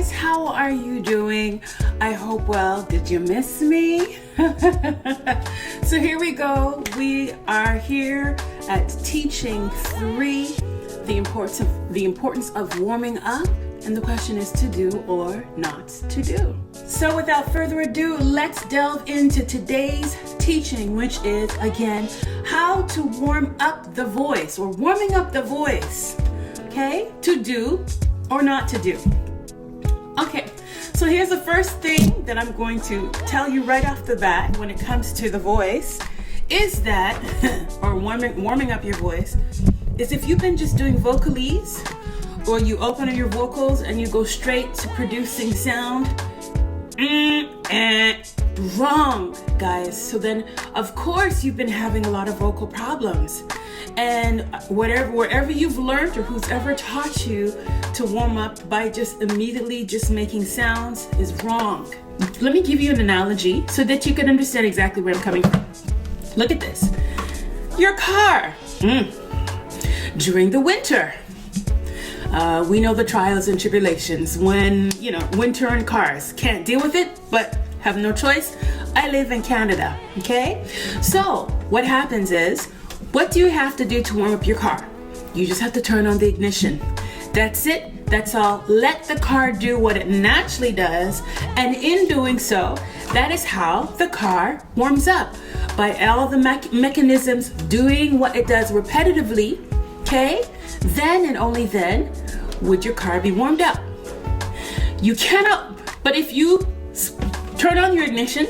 guys, how are you doing? I hope well. Did you miss me? So here we go. We are here at teaching 3, the importance of warming up, and the question is to do or not to do. So without further ado, let's delve into today's teaching, which is again how to warm up the voice, or warming up the voice. Okay, to do or not to do. Okay, so here's the first thing that I'm going to tell you right off the bat when it comes to the voice is that, or warming up your voice, is if you've been just doing vocalese, or you open your vocals and you go straight to producing sound, wrong, guys. So then, of course, you've been having a lot of vocal problems. And wherever you've learned or who's ever taught you to warm up by just immediately just making sounds is wrong. Let me give you an analogy so that you can understand exactly where I'm coming from. Look at this. Your car. During the winter. We know the trials and tribulations when, winter and cars. Can't deal with it, but have no choice. I live in Canada, okay? So what happens is, what do you have to do to warm up your car? You just have to turn on the ignition. That's it. That's all. Let the car do what it naturally does. And in doing so, that is how the car warms up. By all the mechanisms doing what it does repetitively, okay? Then and only then would your car be warmed up. You cannot, but if you turn on your ignition,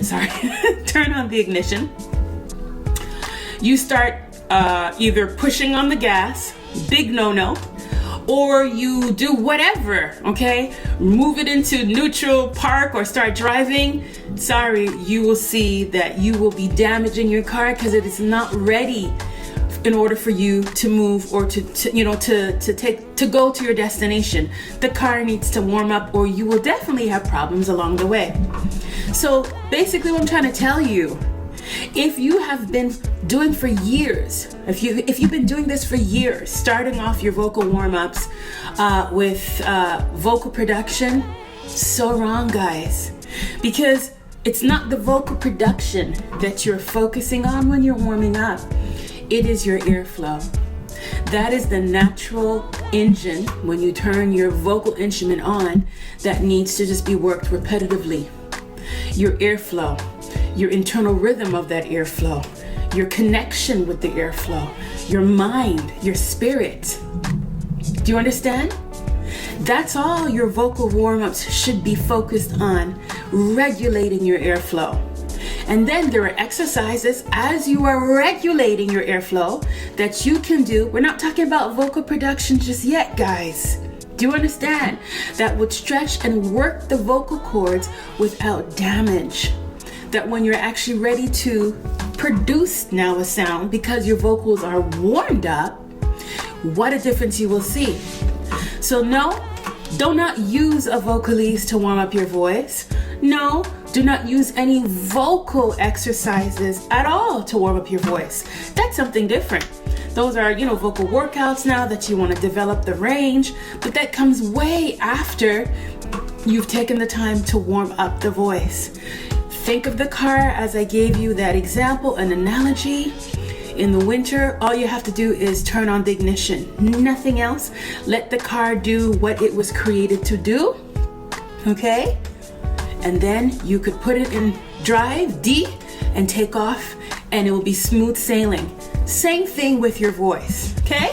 turn on the ignition, you start either pushing on the gas, big no-no, or you do whatever, okay? Move it into neutral, park, or start driving. Sorry, you will see that you will be damaging your car because it is not ready in order for you to move or to go to your destination. The car needs to warm up, or you will definitely have problems along the way. So basically what I'm trying to tell you, if you have been doing for years, if you've been doing this for years, starting off your vocal warm-ups with vocal production, so wrong, guys. Because it's not the vocal production that you're focusing on when you're warming up. It is your airflow. That is the natural engine when you turn your vocal instrument on that needs to just be worked repetitively. Your airflow, your internal rhythm of that airflow, your connection with the airflow, your mind, your spirit. Do you understand? That's all your vocal warm-ups should be focused on, regulating your airflow. And then there are exercises as you are regulating your airflow that you can do. We're not talking about vocal production just yet, guys. Do you understand? That would stretch and work the vocal cords without damage. That when you're actually ready to produce now a sound because your vocals are warmed up, what a difference you will see. So no, do not use a vocalese to warm up your voice. No, do not use any vocal exercises at all to warm up your voice. That's something different. Those are, vocal workouts now that you want to develop the range, but that comes way after you've taken the time to warm up the voice. Think of the car as I gave you that example, an analogy. In the winter, all you have to do is turn on the ignition. Nothing else. Let the car do what it was created to do. Okay? And then you could put it in drive, D, and take off, and it will be smooth sailing. Same thing with your voice, okay?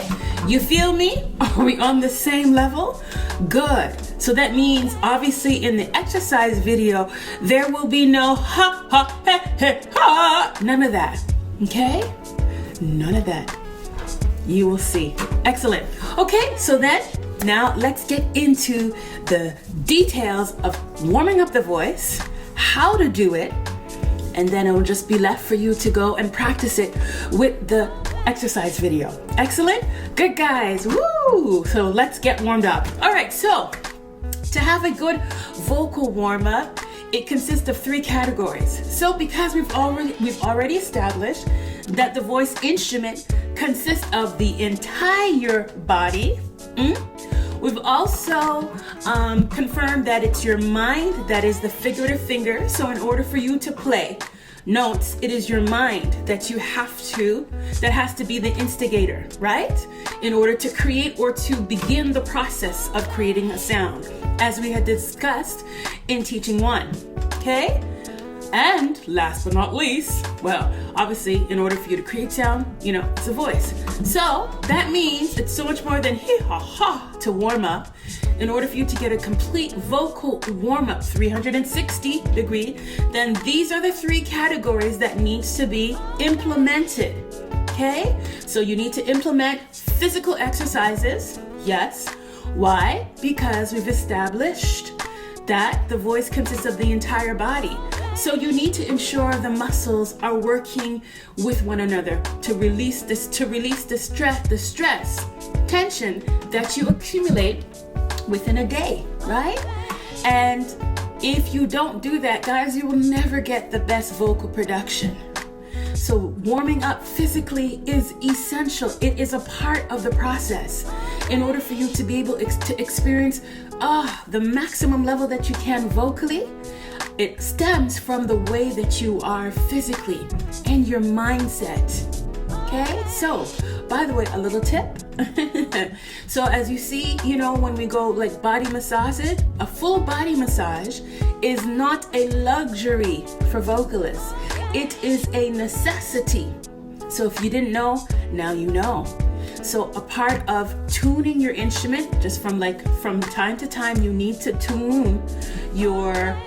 You feel me? Are we on the same level? Good. So that means, obviously, in the exercise video, there will be no ha, ha, he, he, ha. None of that, okay? None of that. You will see. Excellent. Okay, so then, now let's get into the details of warming up the voice, how to do it, and then it will just be left for you to go and practice it with the exercise video. Excellent? Good, guys. Woo! So let's get warmed up. All right, so to have a good vocal warm-up, it consists of 3 categories. So because we've already established that the voice instrument consists of the entire body, We've also confirmed that it's your mind that is the figurative finger. So in order for you to play notes, it is your mind that has to be the instigator, right? In order to create or to begin the process of creating a sound, as we had discussed in teaching 1, okay? And last but not least, well, obviously, in order for you to create sound, it's a voice. So that means it's so much more than hee-ha-ha to warm up. In order for you to get a complete vocal warm-up, 360 degree, then these are the 3 categories that needs to be implemented, okay? So you need to implement physical exercises, yes. Why? Because we've established that the voice consists of the entire body. So you need to ensure the muscles are working with one another to release the stress, tension that you accumulate within a day, right? And if you don't do that, guys, you will never get the best vocal production. So warming up physically is essential. It is a part of the process in order for you to be able to experience the maximum level that you can vocally. It stems from the way that you are physically and your mindset. Okay, so by the way, a little tip. So as you see, when we go like body massage, a full body massage is not a luxury for vocalists. It is a necessity. So if you didn't know, now you know. So a part of tuning your instrument, just from time to time, you need to tune your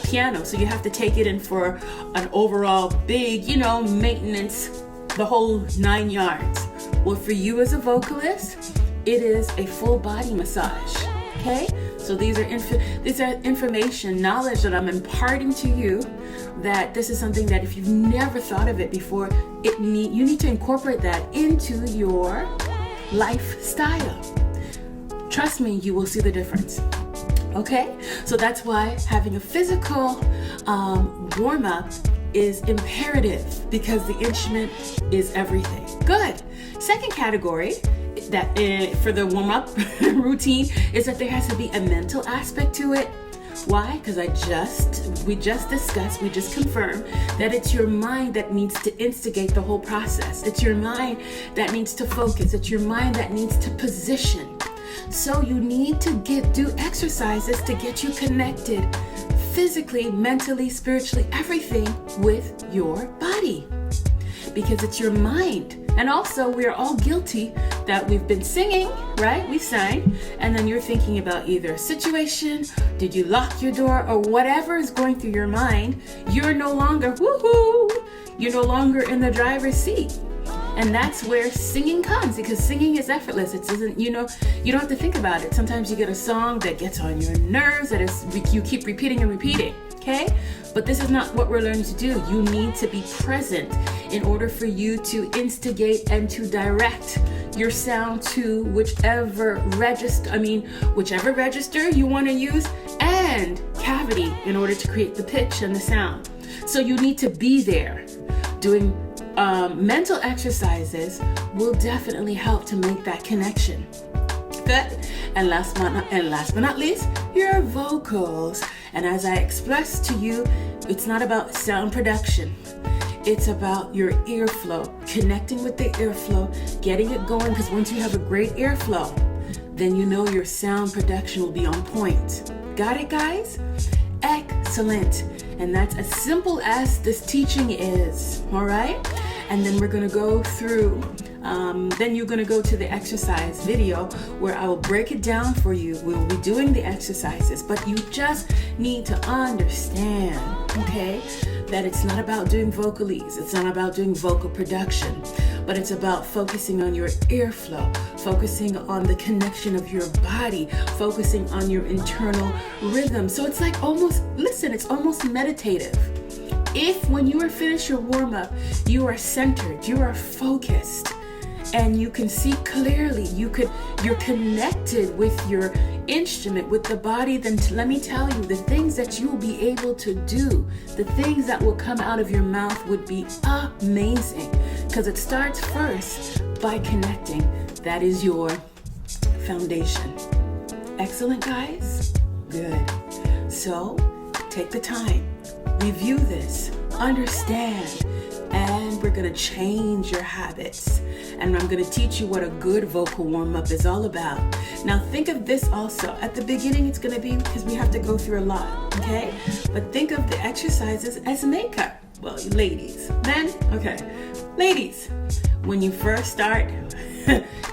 piano. So you have to take it in for an overall big, maintenance, the whole 9 yards. Well, for you as a vocalist, it is a full body massage. Okay? So these are information, knowledge that I'm imparting to you, that this is something that if you've never thought of it before, you need to incorporate that into your lifestyle. Trust me, you will see the difference. Okay? So that's why having a physical warm-up is imperative, because the instrument is everything. Good. Second category that for the warm-up routine is that there has to be a mental aspect to it. Why? Because we just confirmed that it's your mind that needs to instigate the whole process. It's your mind that needs to focus. It's your mind that needs to position. So you need to do exercises to get you connected physically, mentally, spiritually, everything with your body, because it's your mind. And also, we are all guilty that we've been singing, right? We sang, and then you're thinking about either a situation, did you lock your door, or whatever is going through your mind. You're no longer, you're no longer in the driver's seat. And that's where singing comes, because singing is effortless. It doesn't, you don't have to think about it. Sometimes you get a song that gets on your nerves, you keep repeating and repeating, okay? But this is not what we're learning to do. You need to be present in order for you to instigate and to direct your sound to whichever register you want to use, and cavity in order to create the pitch and the sound. So you need to be there. Doing mental exercises will definitely help to make that connection. Good. And last but not least, your vocals. And as I expressed to you, it's not about sound production. It's about your airflow, connecting with the airflow, getting it going, because once you have a great airflow, then your sound production will be on point. Got it, guys? Excellent. And that's as simple as this teaching is, all right? And then we're going to go through, then you're going to go to the exercise video where I will break it down for you. We'll be doing the exercises, but you just need to understand, okay, that it's not about doing vocalese. It's not about doing vocal production, but it's about focusing on your airflow, focusing on the connection of your body, focusing on your internal rhythm. So it's it's almost meditative. If when you are finished your warm-up, you are centered, you are focused, and you can see clearly, you're connected with your instrument, with the body, then let me tell you, the things that you will be able to do, the things that will come out of your mouth would be amazing, because it starts first by connecting. That is your foundation. Excellent, guys? Good. So, take the time, review this, understand, and we're going to change your habits. And I'm going to teach you what a good vocal warm-up is all about. Now, think of this also. At the beginning, it's going to be because we have to go through a lot, okay? But think of the exercises as makeup. Well, ladies. Men? Okay. Ladies, when you first start,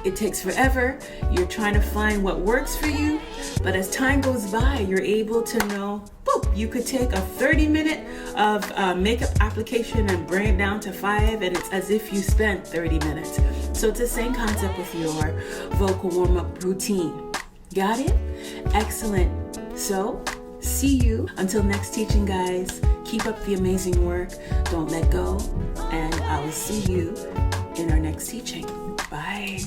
it takes forever. You're trying to find what works for you. But as time goes by, you're able to know, boop, you could take a 30-minute of makeup application and bring it down to 5, and it's as if you spent 30 minutes. So it's the same concept with your vocal warm-up routine. Got it? Excellent. So, see you until next teaching, guys. Keep up the amazing work. Don't let go. And I will see you in our next teaching. Bye.